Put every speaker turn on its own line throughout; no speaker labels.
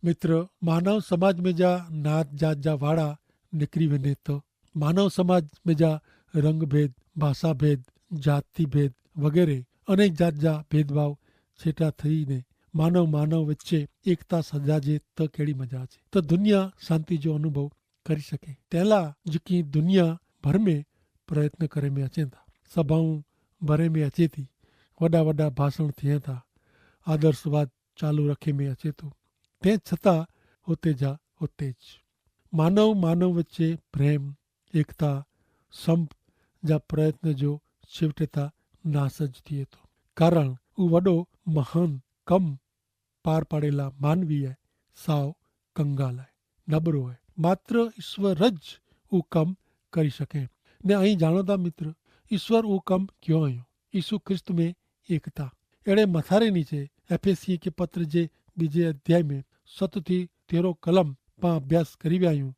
मित्र, मानव समाज में जा नात जात जा वाड़ा निकिरी वञे तो मानव समाज में जा रंग भेद, भाषा भेद, जाति भेद वगैरह अनेक जात जा भेदभाव छेटा थईने मानव मानव वच्चे एकता सजाजे तो केड़ी मजा छे। तो दुनिया शांति जो अनुभव करी सके तेला जेकी दुनिया भर में प्रयत्न करे में अचे था, सभाऊं भरे में अचे थी, वडा वडा भाषण थिए था, आदर्शवाद चालू रखे में अचे तो ते छता होते जा होते ज मानव मानव वच्चे प्रेम, एकता, संप जा प्रयत्न जो छेवटे था नाश ज थिए तो। कारण उ वडो महान कम पार पाड़ेला मानवी है साव कंगाल है, नबरो है। मात्र ईश्वर ज उ कम करी सके ने अहीं जाणो था मित्र, ईश्वर उ कम क्यों आयो? यीशु ख्रिस्त में एकता एड़े मथारे नीचे एफएसी के पत्र जे बीजे अध्याय में 7 થી 13 कलम पा अभ्यास करी विया आहियूं।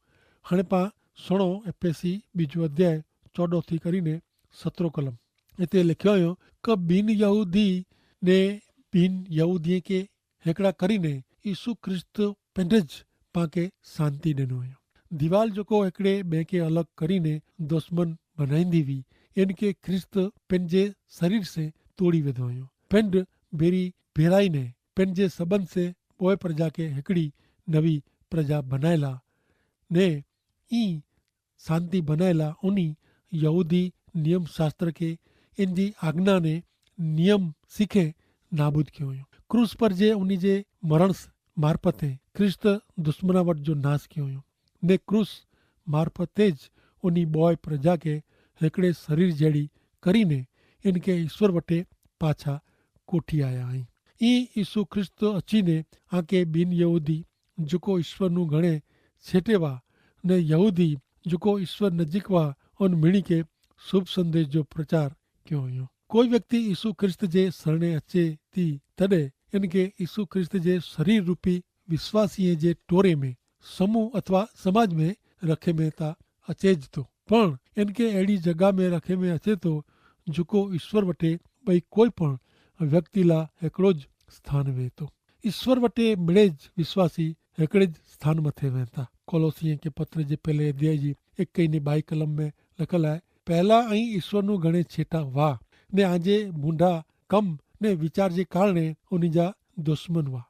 हाणे पा सुणो एफएसी बीजो अध्याय 14 થી કરીને 17 कलम। हिते लिखियो हुयो कि बिन यहूदी ने बिन यहूदी के हेकड़ा करीने यीशु ख्रिस्त पंहिंजे ज पाके शांति ॾिनो हुयो। दीवाल जेको हिकिड़े ॿिए खे अलॻि करीने दुश्मन बनाईंदी हुई, इनके ख्रिस्त पंहिंजे शरीर से तोड़ी विधो हुयो। पिंड बेरी भेराई ने पंहिंजे सबंध से पोइ प्रजा के हिकिड़ी नवी प्रजा बनायला ने ई शांति बनायला उनी यहूदी नियम शास्त्र के इनजी आज्ञा ने नियम सीखे नाबूद कियो हुयो। क्रूस पर जे उनी जे मरण मार्फते ख्रिस्त दुश्मना वट जो नाश कियो हुयो ने क्रूस मार्फते ज उनी बॉय प्रजा के हिकिड़े शरीर जहिड़ी करीने इनके ईश्वर वटे पाछा कोठी आया आई। ई यीशु ख्रिस्त अचीने आके बिन यहूदी जेको ईश्वर नु गणे छेटे वा ने यहूदी जेको ईश्वर नजीक वा उन मिणी के शुभ संदेश जो प्रचार क्यों हुयो। कोई व्यक्ति यीशु ख्रिस्त जे शरणे अचे थी तडे इनके यीशु ख्रिस्त जे शरीर रूपी विश्वासी जे टोरे में समूह अथवा समाज में रखे में ता अचे ज तो, पण इनके अड़ी जगह में रखे में अचे तो जेको ईश्वर वटे भई कोई पण व्यक्ति ला हिकिड़ो ज स्थान वे तो। ईश्वर वटे मिले ज विश्वासी हिकिड़े ज स्थान मथे वेंता। कोलोसिये के पत्र जे पहले अध्याय जी 21 ने 22 कलम में लिखल है, पहला अहीं ईश्वर नु गणे छेटा वा ने आजे मूंढा कम ने विचार जे कारणे उनी जा दुश्मन वा,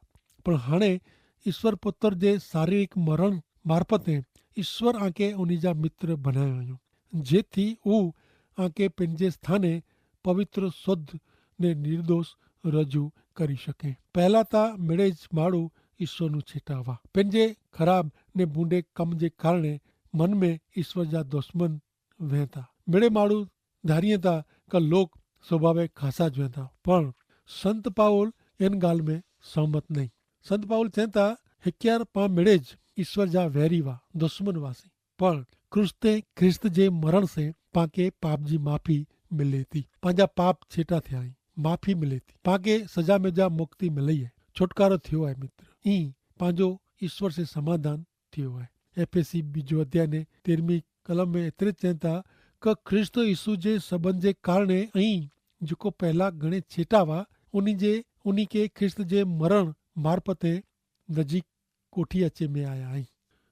पण हाणे ईश्वर पुत्र जे शारीरिक मरण मार्फते ईश्वर आके उनी जा मित्र बनायो हुयो, जेथी ऊ आके पंहिंजे स्थाने पवित्र शुद्ध ने निर्दोष रजू करी सके। पहला ता मिड़े ज माण्हू ईश्वर नु छेटा वा, पंहिंजे खराब ने बूंदे कम जे कारणे मन में ईश्वर जा दुश्मन वेंता। मिड़े माण्हू धारिये था कि लोग स्वभावे खासा ज वेंदा, पण संत पाउल इन गाल में सहमत नहीं। संत पाउल चेता हिक्यार पा मिड़े ज ईश्वर जा वैरी वा, दुश्मन वासी, पण ख्रिस्त जे मरण से पाके पाप जी माफी मिले थी, पंहिंजा पाप छेटा थिया आहिनि, माफ़ी मिले थी, पाके सजा में जा मुक्ति मिली है, छुटकारो थियो है मित्र। ई पंहिंजो ईश्वर से समाधान थियो है। एफएसी बीजो अध्याय ने 13वीं कलम में एतिरे चवनि था कि ख्रिस्त यीशु जे सबंध जे कारणे ऐं जेको पहला गणे छेटा हुआ उन्ही के ख्रिस्त जे मरण मार्फते नजीक कोठी अचे में आया आई।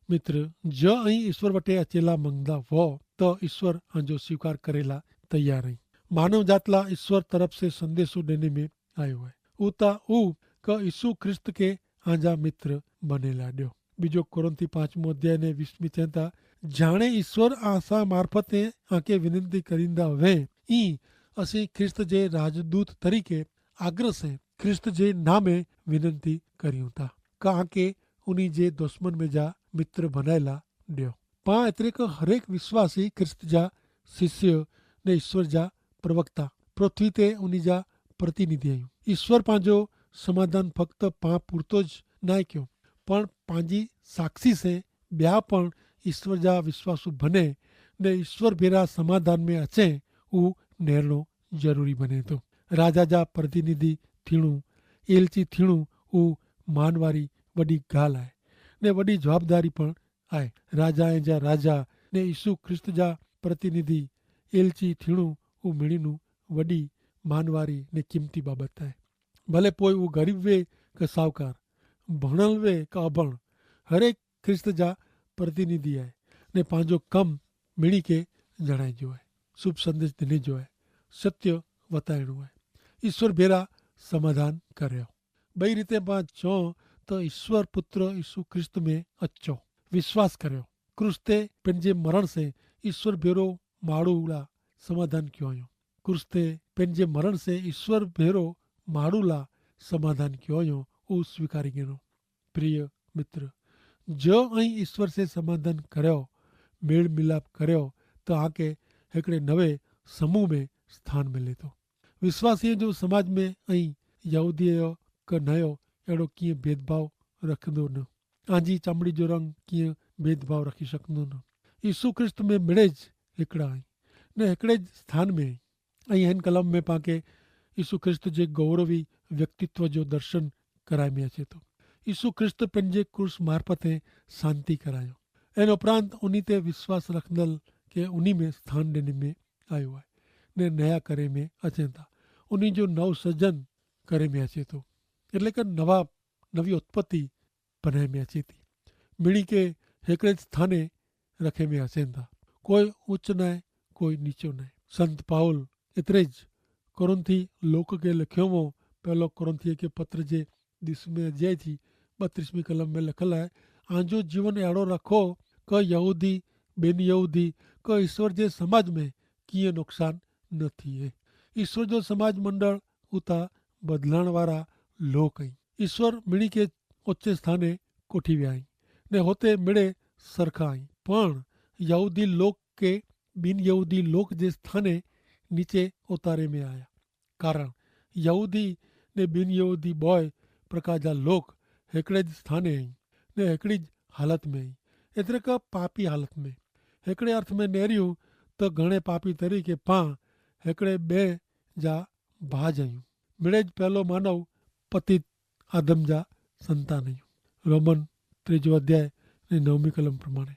मित्र, ज ऐं ईश्वर वटे अचेला मंगदा वो तो ईश्वर जो स्वीकार करेला तैयार आई। मानव जात ला ईश्वर तरफ से संदेशो देने में आयो है। उता ऊ क यीशु ख्रिस्त के आजा मित्र बनेला ड्यो। बीजो कोरिन्थी 5 अध्याय ने 20 चेता, जाने ईश्वर आशा मार्फते आके विनंती करिंदा वे ई असी ख्रिस्त जे राजदूत तरीके आग्रह से ख्रिस्त जे नामे विनंती करियूं था का आके उन्हीं जे दुश्मन में जा मित्र बनायला ड्यो। पा एतरे को हरेक विश्वासी ख्रिस्त जा शिष्य ने ईश्वर जा प्रवक्ता पृथ्वी ते उन्हीं जा प्रतिनिधि आहियूं। ईश्वर पंहिंजो समाधान फक्त पा पूरतो ज नाहे कयो, पण पंहिंजी साक्षी से ॿिया पण ईश्वर जा विश्वासु बने ने ईश्वर भेरा समाधान में अचे ऊ नेरणो जरूरी बने थो। राजा जा प्रतिनिधि थियणो, एलची थियणो ऊ मानवारी वॾी ॻाल्हि आहे ने वॾी जवाबदारी पण आहे। राजा जा राजा ने यीशु ख्रिस्त जा प्रतिनिधि एलची थियणो ऊ मिणीनु वॾी मानवारी ने कीमती बाबत आहे। भले पोइ उहो ग़रीब वे कि साहूकार, भणल वे का अभण हरेक ख्रिस्त जा प्रतिनिधि है ने पंहिंजो कम मिणी के जणाइजो है, शुभ संदेश ॾिनिजो है, सत्य वताइणो है, ईश्वर भेरा समाधान कर्यो। बई रीते पां चऊं तो ईश्वर पुत्र यीशु ख्रिस्त में अचो, विश्वास कर्यो, क्रूस ते पंहिंजे मरण से ईश्वर भेरो माड़ूला समाधान कयो आहियो, क्रूस ते पंहिंजे मरण से ईश्वर भेरो माड़ूला समाधान कयो आहियो, उहो स्वीकारी गिनो। प्रिय मित्र, जो ऐं ईश्वर से समाधान कर्यो, मेल मिलाप कर्यो तो आके हिकिड़े नवे समूह में स्थान मिले थो। विश्वासीअ जो समाज में ऐं यहूदीअ जो क नयो अहिड़ो कीअं भेदभाव रखंदो न, आंजी चमड़ी जो रंग कीअं भेदभाव रखी सघंदो न। यीशु ख्रिस्त में मिड़ेज हिकिड़ा आहिनि न हिकिड़े स्थान में ऐं हिन कलम में पाण यीशु ख्रिस्त जे गौरवी व्यक्तित्व जो दर्शन कराए में अचे थो। यीशु ख्रिस्त पंहिंजे क्रूस मार्फते शांति करायो ऐं उपरांत उन ते विश्वास रखंदड़ खे उन में स्थान ॾियण में आयो आहे ने नया करे में अचनि था, उन जो नव सृजन करे में अचे थो, એટલે કે નવી ઉત્પત્તિ બનાવી में अचे थी, मिणी के हिकिड़े स्थाने रखे में अचनि था, कोई उच्च न आहे कोई नीचो न आहे। संत पाउल एतिरे ज कोरिन्थी लोक खे लिखियो हो, पहलो कोरिन्थीअ के पत्र जे 10वें अध्याय जी 32वीं कलम में लिखल आहे, आंजो जीवन अहिड़ो रखो क यहूदी बिन यहूदी क ईश्वर जे समाज में कीअं नुक़सान न थिए। ईश्वर जो समाज मंडल उता बदलाण वारा लोक आहिनि, ईश्वर मिणी के ऊचे स्थाने कोठी विया आहिनि ने हुते मिड़े सरखा आहिनि, पण यहूदी लोक के बिन यहूदी लोक जे स्थाने नीचे उतारे में आया, कारण यहूदी ने बिन यहूदी बॉय प्रकार जा लोक हिकिड़े ज स्थाने आहिनि ने हिकिड़ी ज हालत में आहिनि, एतिरे का पापी हालत में। हिकिड़े अर्थ में नेरियूं त घणे पापी तरीक़े पां हिकिड़े ॿिए जा भाज आहियूं, मिड़े ज पहलो मानव पतित आदम जा संतान आहियूं, रोमन 3 अध्याय ने 9वीं कलम प्रमाणे।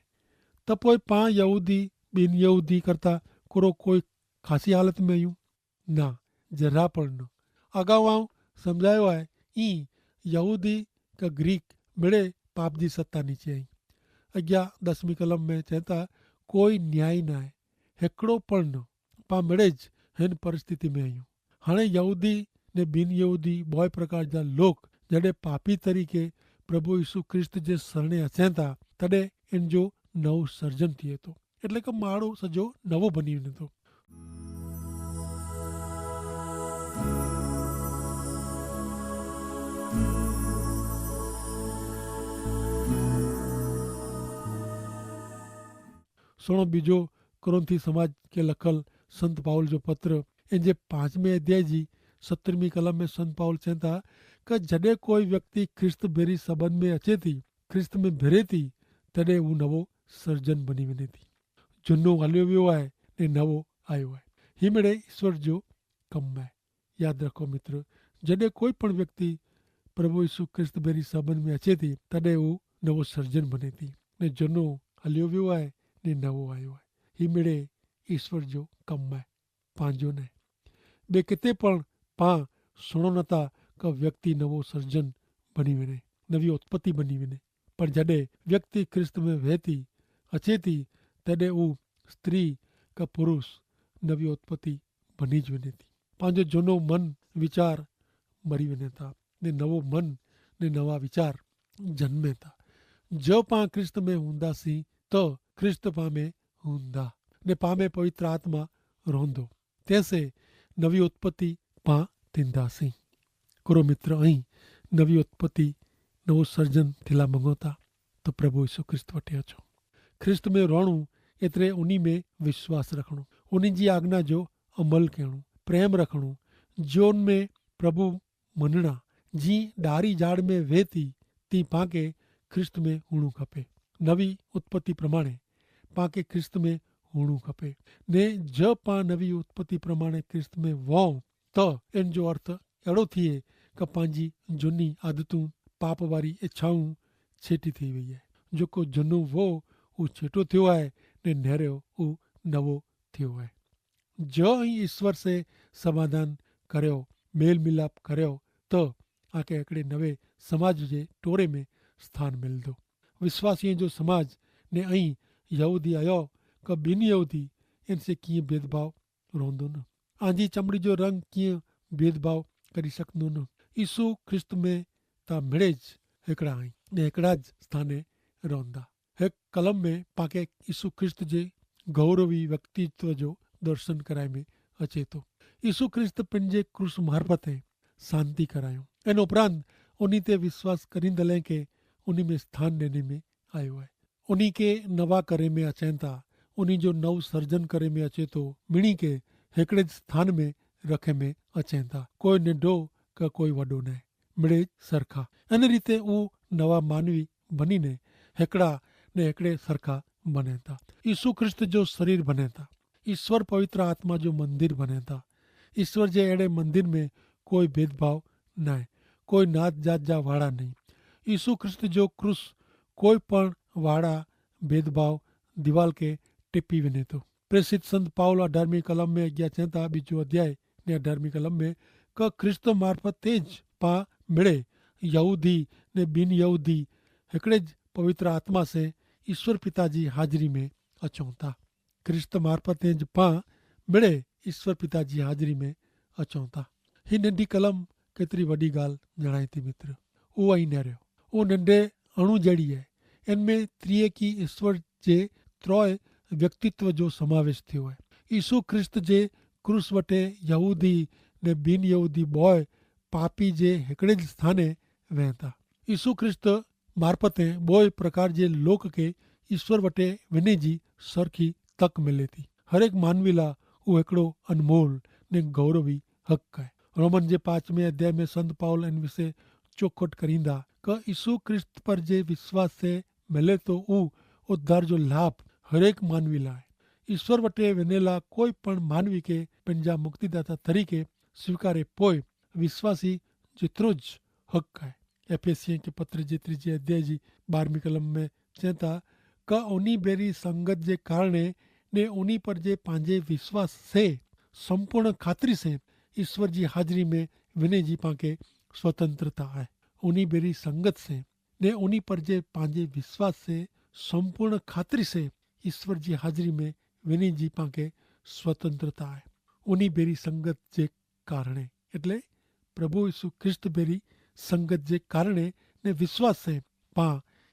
त पोइ पां यहूदी बिन यहूदी करता कोई ख़ासी हालत में आहियूं न, जरा पण न। अगाऊ आऊं सम्झायो आहे ई यहूदी का ग्रीक मिड़े पाप जी सत्ता नीचे आई। अॻियां 10वीं कलम में चए था कोई न्याय न आहे, हिकिड़ो पण न, पां मिड़े ज हिन परिस्थिति में आहियूं। हाणे यहूदी ने बिन यहूदी बॉय प्रकार जा लोक जॾहिं पापी तरीक़े प्रभु यीशु ख्रिस्त जे शरणे अचनि था तॾहिं इन जो नओं सर्जन थिए थो, એટલે કે માળો સજો નવો બની વञे थो। सुनो बीजो कोरिन्थी समाज के लखल संत पाउल जो पत्र, इन जे 5वें अध्याय जी 17वीं कलम में संत पाउल चवनि था कि जॾहिं कोई व्यक्ति ख्रिस्त भेरी संबंध में अचे थी, ख्रिस्त में भिरे थी, तॾहिं हू नवो सर्जन बनी वञे थी। झुनो हलियो वियो आहे ने नवो आयो आहे। ही मिड़े ईश्वर जो कमु आहे। यादि रखो मित्र, जॾहिं कोई पण व्यक्ति प्रभु यीशु ख्रिस्त भेरी संबंध में अचे थी तॾहिं हू नवो सर्जन बने थी ने झुनो हलियो वियो आहे ने नवो आयो आहे। ही मिड़े ईश्वर जो कमु आहे, पंहिंजो न। ॿिए किथे पण पां सुणो नथा का व्यक्ति नवो सर्जन बनी वञे, नवी उत्पत्ति बनी वञे, पर जॾहिं व्यक्ति ख्रिस्त में वहे थी अचे थी तॾहिं हू स्त्री का पुरुष नवी उत्पत्ति बनी ज वञे थी। पंहिंजो झूनो मन वीचार मरी वञे था ने नवो मन ने नवा वीचार जन्मे था। जो पां ख्रिस्त में हूंदासीं तो ख्रिस्त पां में हूंदा ने पां में पवित्र आत्मा रहंदो, तंहिंसे नवी उत्पत्ति पां थींदासीं। करो मित्र, ऐं नवी उत्पत्ति नवो सर्जन थियला मङो था तो प्रभु यीशु ख्रिस्त वटि अचो। ख्रिस्त में रहणो एतिरे उन्ही में विश्वास रखणो, उन्ही जी आज्ञा जो अमल करणो, प्रेम रखणो, जीवन में प्रभु मञणा। जी ॾारी झाड़ में वेह थी ती पाके ख्रिस्त में हुअणु खपे। नवी उत्पत्ति प्रमाणे पाके ख्रिस्त में हुअणु खपे ने जब पां नवी उत्पत्ति प्रमाणे ख्रिस्त में वहूं तो इन जो अर्थ अहिड़ो थिए कि पंहिंजी झूनी आदतूं पाप वारी इच्छाऊं छेटी थी वई आहे। जेको झुनो वो हू छेटो थियो आहे ने नहरियो हू नवो थियो आहे। जो ही ईश्वर से समाधान कर्यो, मेल मिलाप कर्यो तो आके हिकिड़े नवे समाज जे टोरे में स्थान मिलंदो। विश्वासीअ जो समाज ने ऐं यहूदी आयो का ॿिनि यहूदी इनसे कीअं भेदभाव रहंदो न, आंजी चमड़ी जो रंग कीअं भेदभाव करी सघंदो न। यीशु ख्रिस्त में ता मिड़ेज हिकिड़ा आहिनि ने हिकिड़ा ज स्थाने रहंदा। हिकु कलम में पाके यीशु ख्रिस्त जे गौरवी व्यक्तित्व जो दर्शन कराए में अचे थो। यीशु ख्रिस्त पंहिंजे क्रूस मार्फते शांति करायो, इन उपरांत उन्हीं ते विश्वास करींदड़ खे उन्हीं में स्थान ॾियण में आयो आहे। उन्हीं के नवा करे में अचनि था, उन्हीं जो नव सर्जन करे में अचे थो, ॿिनी खे हिकिड़े स्थान में रखे में अचनि था। कोई नंढो का कोई वॾो न, मिड़े सरखा। इन रीते उहे नवा मानवी बनीने हिकिड़ा ने हिकिड़े सरखा बने था। यीशु ख्रिस्त जो शरीर बने था। ईश्वर पवित्र आत्मा जो मंदिर बने था। ईश्वर जे अहिड़े मंदिर में कोई भेदभाव न आहे, कोई नात जात जा वाड़ा नहीं। यीशु ख्रिस्त जो क्रूस कोई पण वाड़ा भेदभाव दीवाल के टिपी वञे थो। प्रेसित संत पाउल 18वीं कलम में अॻियां चवनि था, 2 अध्याय ने 18वीं कलम में क ख्रिस्त मार्फत तेज पा मिड़े यहूदी ने बिन यहूदी हिकिड़े ज पवित्र आत्मा से ईश्वर पिता जी हाजिरी में अचूं था। ख्रिस्त मार्फत तेज पा मिड़े ईश्वर पिता जी हाजिरी में अचूं था। ही नंढी कलम केतिरी वॾी ॻाल्हि ॼणाए थी मित्र। उहो ई न रहियो, उहो नंढे अणु जहिड़ी आहे। इनमें त्रिएकी ईश्वर जे त्रय व्यक्तित्व जो समावेश थियो आहे। यीशु ख्रिस्त जे क्रूस वटे यहूदी ने बिन यहूदी बॉय पापी जे हिकिड़े ज स्थाने वहनि था। यीशु ख्रिस्त मार्फते ॿोए प्रकार जे लोक खे ईश्वर वटे वञण जी सरखी तक मिले थी। हर एक मानवी लाइ उहो हिकिड़ो अनमोल ने गौरवी हक़ आहे। रोमन जे 5वें अध्याय में संत पाउल इन विषय चौखट करींदा कि यीशु ख्रिस्त पर जे विश्वास से मिले तो उहो उद्धार जो लाभ हर एक मानवी लाइ आहे। ईश्वर वटे वञण लाइ कोई पण मानवी खे पंहिंजा मुक्तिदाता तरीक़े स्वीकारे पोइ विश्वासी जेतिरो ज हक़ आहे। एफेसियन के पत्र जे 3 अध्याय जी 12वीं कलम में चवनि था कि उन्हीं बेरी संगत जे कारणे ने उन्हीं पर जे पंहिंजे विश्वास से संपूर्ण खातिरी से ईश्वर जी हाजिरी में वञण जी पांखे स्वतंत्रता आहे। उन्हीं बेरी संगत से ने उन्हीं पर जे पंहिंजे विश्वास से संपूर्ण खातिरी से ईश्वर जी हाजिरी में वञण जी पांखे स्वतंत्रता आहे। उन्हीं बेरी संगत जे कारणे એટલે પ્રભુ ઈસુ ખ્રિસ્ત બેરી સંગત જે કારણે ને વિશ્વાસ છે પા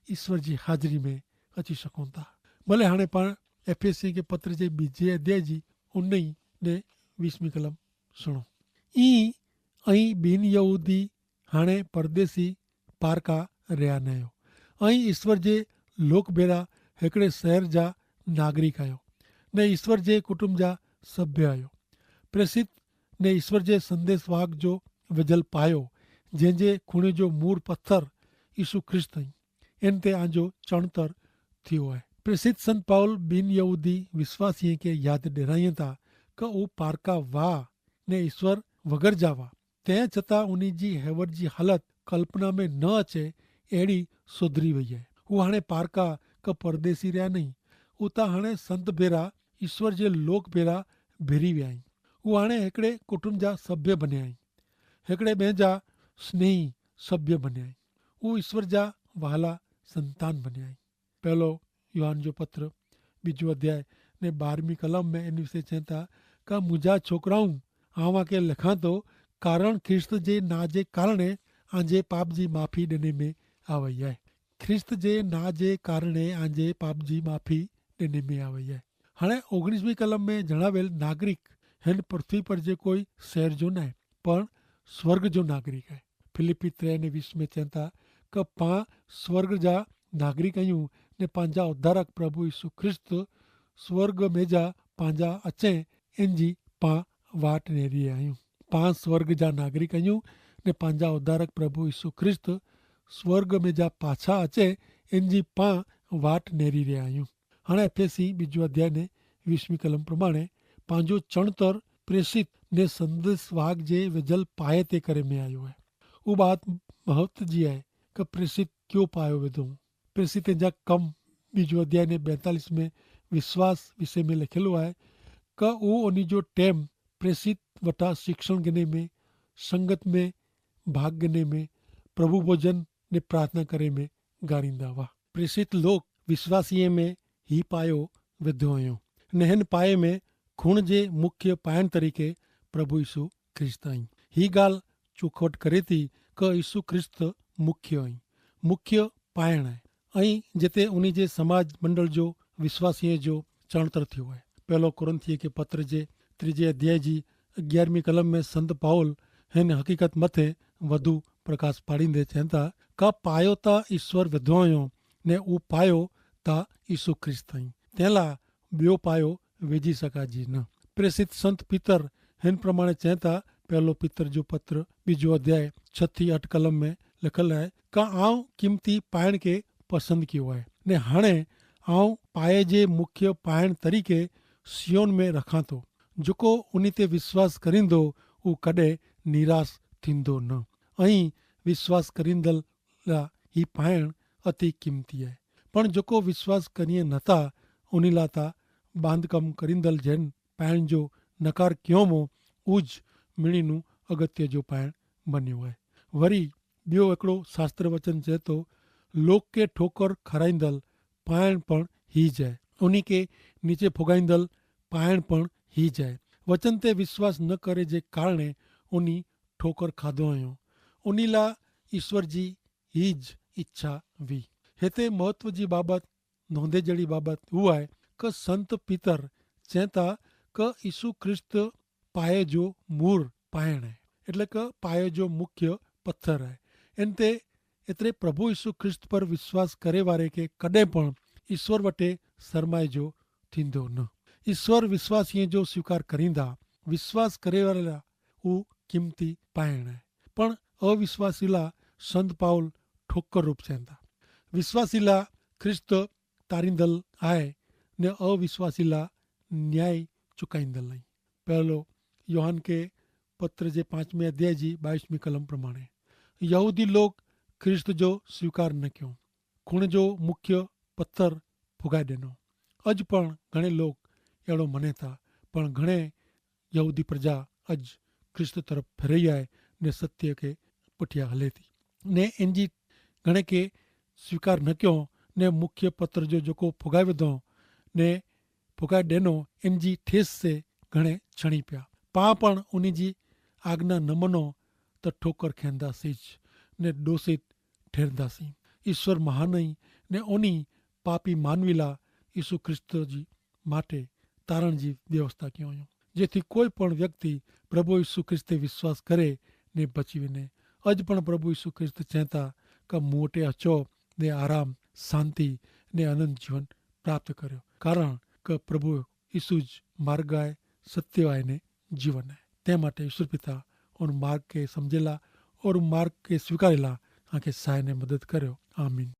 ઈશ્વર जी हाजिरी में अची सघूं था। भले हाणे पाण एफएसी के पत्र जे 2 अध्याय जी 19 ने 20वीं कलम सुनो। ई ऐं बिन यहूदी हाणे परदेसी पारका रहिया न आहियो ऐं ईश्वर जे लोक भेरा हिकिड़े शहर जा नागरिक आहियो ने ईश्वर जे कुटुंब जा सभ्य आहियो। प्रेसित ने ईश्वर जे संदेश वाग जो विझल पायो जंहिंजे खूणे जो मूर पत्थर यीशु ख्रिस्त आई इन ते आंजो चणतर थियो आहे। प्रसिद्ध संत पाउल बिन यहूदी विश्वासीअ खे यादि ॾियाराइनि था कि उहे पारका वाह ने ईश्वर वग़ैर जा हुआ, तंहिं छतां उन जी हैवत जी हालत कल्पना में न अचे अहिड़ी सुधरी वई आहे। हू हाणे पारका का परदेसी रहिया नहीं, हू त हाणे संत भेरा ईश्वर जे लोक भेरा भिरी विया आहिनि। हू हाणे हिकिड़े कुटुंब जा सभ्य बनिया आहिनि, हिकिड़े ॿिए जा स्नेही सभ्य बनिया आहिनि। हू ईश्वर जा वाला संतान बनिया आहिनि। पहलो योहान जो पत्र 2 अध्याय ने 12वीं कलम में इन विषय चवनि था कि मुंहिंजा छोकिराऊं आवां खे लिखां थो कारण ख्रिस्त जे ना जे कारणे आंजे पाप जी माफ़ी ॾिने में आ वई आहे। ख्रिस्त जे ना जे कारणे आंजे पाप जी माफ़ी ॾिने में आ वई आहे। हाणे 19वीं कलम में जणावेल नागरिक हिन पृथ्वी पर जे कोई शहर जो न आहे पर स्वर्ग जो नागरिक आहे। फिलिपी 3:20 में चवनि था कि पां स्वर्ग जा नागरिक आहियूं ने पंहिंजा उद्धारक प्रभु यीशु ख्रिस्त स्वर्ग में जा पंहिंजा अचे इन जी पां वाट नेरी आहियूं। पां स्वर्ग जा नागरिक आहियूं ने पंहिंजा उद्धारक प्रभु यीशु ख्रिस्त स्वर्ग में जा पाछा अचे इन जी पां वाट नेरी रहिया आहियूं। हाणे एफएसी 2 अध्याय ने 20वीं कलम प्रमाणे पंहिंजो चणतर प्रेषित ने संदेश वाग जे विझल पाए ते करे में आयो आहे। उहा बात महत्व जी आहे कि प्रेषित क्यों पायो वेंदो। प्रेषित जा कम 2 अध्याय ने 42 में विश्वास विषय में लिखियलु आहे कि उहो उन जो टेम प्रेषित वटा शिक्षण गिने में संगत में भाग्य में प्रभु भोजन ने प्रार्थना करे में ॻाईंदा हुआ। प्रेषित लोग विश्वासीअ में ही पायो विधो हुयो ने हिन पाए में खूण जे मुख्य पाइण तरीक़े प्रभु यीशु ख्रिस्त आई। ही ॻाल्हि चौखट करे थी कि यीशु ख्रिस्त मुख्य आई, मुख्य पाइण आहे ऐं जिते उन जे समाज मंडल जो विश्वासीअ जो चणतर थियो आहे। पहलो कुरिन्थिय के पत्र जे 3 अध्याय जी 11वीं कलम में संत पाउल हिन हक़ीक़त मथे वधू प्रकाश पाड़ींदे चवनि था का पायो ता ईश्वर विधो हुयो ने ऊ पायो ता यीशु ख्रिस्त आई, तंहिं लाइ ॿियो पायो विझी सघाजी न। प्रेषित संत पीतर हिन प्रमाणे चवनि था, पहलो पीतर जो पत्र 2 अध्याय 6-8 कलम में लिखल आहे का आऊं कीमती पाइण खे पसंदि कयो आहे ने हाणे आऊं पाए जे मुख्य पाइण तरीक़े सियोन में रखां थो, जेको उन ते विश्वास करींदो उहो कॾहिं निराश थींदो न। ऐं विश्वास करींदड़ लाइ ही पाइण अति कीमती आहे, पण जेको विश्वास करीए नथा उन लाइ त बांधकम करींदड़ जन पाइण जो नकार कयो हो उज मिणीनू अगत्य जो पाइण बनियो आहे। वरी ॿियो हिकिड़ो शास्त्र वचन चए थो लोक के ठोकर खाराईंदड़ पाइण पण ही जाए, उन खे नीचे फुगाईंदड़ पाइण पण ही जाए। वचन ते विश्वास न करे जे कारणे उन ठोकर खाधो हुयो, उन लाइ ईश्वर जी हीज इच्छा हुई। हिते महत्व जी बाबत नोंधे जहिड़ी बाबत उहा आहे कि संत पीतर चवनि था कि यीशु ख्रिस्त पाए जो मूर पाइण आहे, એટલે કે પાયો जो मुख्य पत्थर आहे। इन ते एतिरे प्रभु यीशु ख्रिस्त पर विश्वास करे वारे खे कॾहिं पण ईश्वर वटे सरमाए जो थींदो न। ईश्वर विश्वासीअ जो स्वीकार करींदा, विश्वास करे वारे लाइ उहो कीमती पाइण आहे, पण अविश्वासी लाइ संत पाउल ठोकर रूप चवनि था। विश्वासी लाइ ख्रिस्त तारींदड़ आहे ने अविश्वासी लाइ न्याय चुकाईंदड़ आई। पहलो योहान के पत्र जे 5वें अध्याय जी 22वीं कलम प्रमाणे यहूदी लोग ख्रिस्त जो स्वीकार न कयो, खूण जो मुख्य पत्थर फुगाए ॾिनो। अॼु पण घणे लोग अहिड़ो मञे था, पण घणे यहूदी प्रजा अॼु ख्रिस्त तरफ़ फिरई आहे ने सत्य खे पुठियां हले थी ने इन जी घणे खे स्वीकार न कयो ने मुख्य पत्र जो जेको फुगाए विधो ने फुगाए ॾिनो इन जी ठेस से घणे छणी पिया। पाण पण उन जी आज्ञा न मनो त ठोकर खाईंदासीं ने दोषित ठहरंदासीं। ईश्वर महान ई ने उन पापी मानवी लाइ यीशु ख्रिस्त जी माटे तारण जी व्यवस्था कयो हुयो, જેથી કોઈ પણ વ્યક્તિ પ્રભુ ઈસુ ખ્રિસ્તે વિશ્વાસ કરે ને બચી વને। અજ પણ પ્રભુ ઈસુ ખ્રિસ્ત ચહેતા કે મોટે અચો ને આરામ શાંતિ ને અનંત જીવન પ્રાપ્ત કર્યો, કારણ કે પ્રભુ ઈસુ જ માર્ગ આય સત્ય આય ને જીવન આય। તે માટે ઈશ્વર પિતા ઉન માર્ગ के समझेला और मार्ग के स्वीकारेला आके सहाय ने मदद કર્યો। आमीन।